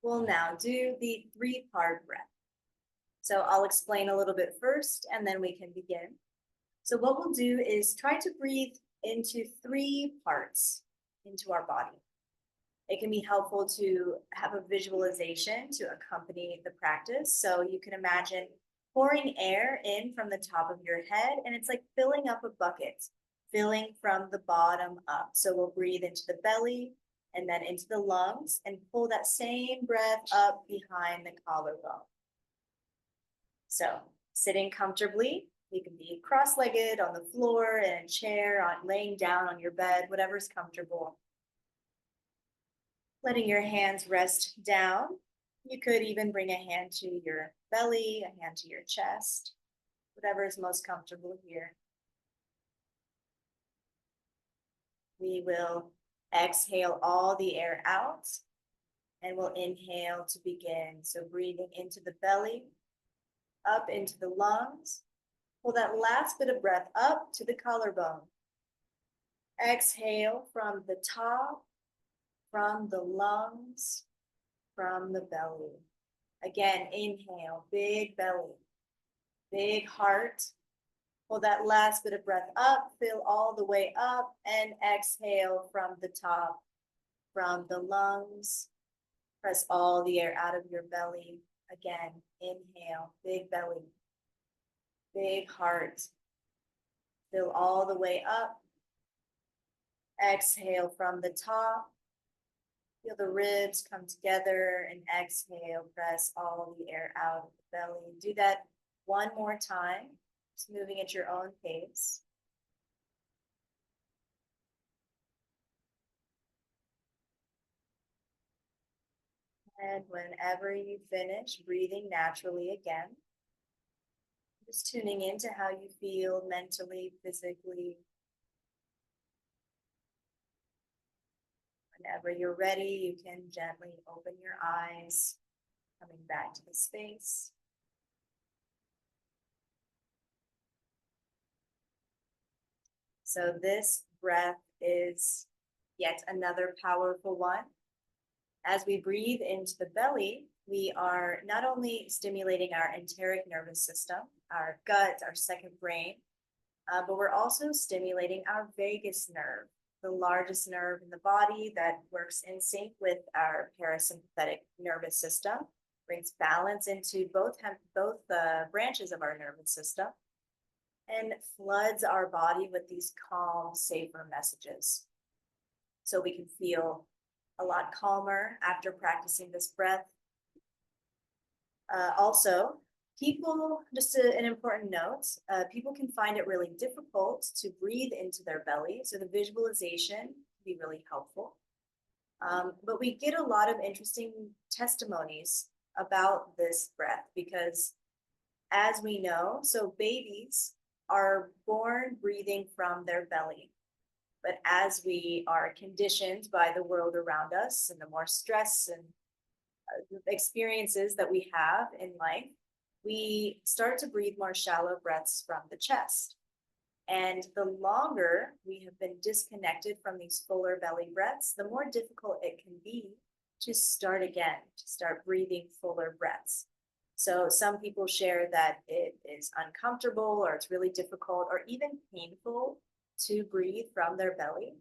We'll now do the 3-part breath. So I'll explain a little bit first, and then we can begin. So what we'll do is try to breathe into 3 parts into our body. It can be helpful to have a visualization to accompany the practice. So you can imagine pouring air in from the top of your head, and it's like filling up a bucket, filling from the bottom up. So we'll breathe into the belly and then into the lungs and pull that same breath up behind the collarbone. So sitting comfortably, you can be cross-legged on the floor, in a chair, laying down on your bed, whatever's comfortable. Letting your hands rest down. You could even bring a hand to your belly, a hand to your chest, whatever is most comfortable here. We will exhale all the air out, and we'll inhale to begin. So breathing into the belly, up into the lungs. Pull that last bit of breath up to the collarbone. Exhale from the top, from the lungs, from the belly. Again, inhale, big belly, big heart. Pull that last bit of breath up, fill all the way up, and exhale from the top, from the lungs. Press all the air out of your belly. Again, inhale, big belly, big heart. Fill all the way up. Exhale from the top. Feel the ribs come together and exhale, press all the air out of the belly. Do that one more time, just moving at your own pace. And whenever you finish breathing naturally again, just tuning into how you feel mentally, physically. Whenever you're ready, you can gently open your eyes, coming back to the space. So this breath is yet another powerful one. As we breathe into the belly, we are not only stimulating our enteric nervous system, our gut, our second brain, but we're also stimulating our vagus nerve, the largest nerve in the body that works in sync with our parasympathetic nervous system, brings balance into both branches of our nervous system, and floods our body with these calm, safer messages. So we can feel a lot calmer after practicing this breath. Also, people, just an important note, people can find it really difficult to breathe into their belly. So the visualization can be really helpful. But we get a lot of interesting testimonies about this breath because as we know, so babies are born breathing from their belly. But as we are conditioned by the world around us and the more stress and experiences that we have in life, we start to breathe more shallow breaths from the chest. And the longer we have been disconnected from these fuller belly breaths, the more difficult it can be to start again, to start breathing fuller breaths. So some people share that it is uncomfortable or it's really difficult or even painful to breathe from their belly.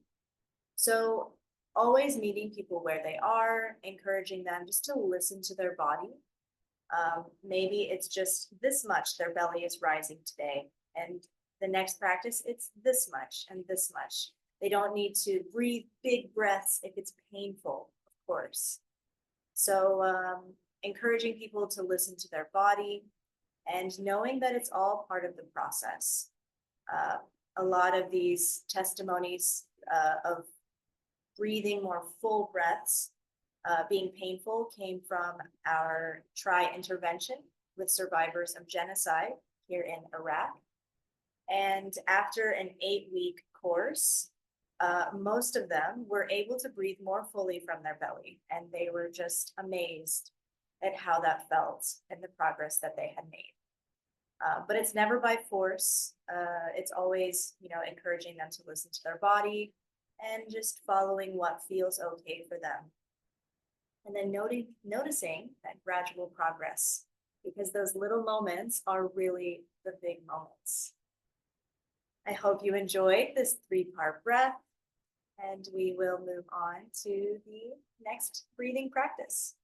So always meeting people where they are, encouraging them just to listen to their body. Maybe it's just this much their belly is rising today. And the next practice, it's this much and this much. They don't need to breathe big breaths if it's painful, of course. So encouraging people to listen to their body and knowing that it's all part of the process. A lot of these testimonies of breathing more full breaths being painful came from our intervention with survivors of genocide here in Iraq. And after an 8-week course, most of them were able to breathe more fully from their belly. And they were just amazed at how that felt and the progress that they had made. But it's never by force. It's always, encouraging them to listen to their body and just following what feels okay for them. And then noticing that gradual progress, because those little moments are really the big moments. I hope you enjoyed this 3-part breath, and we will move on to the next breathing practice.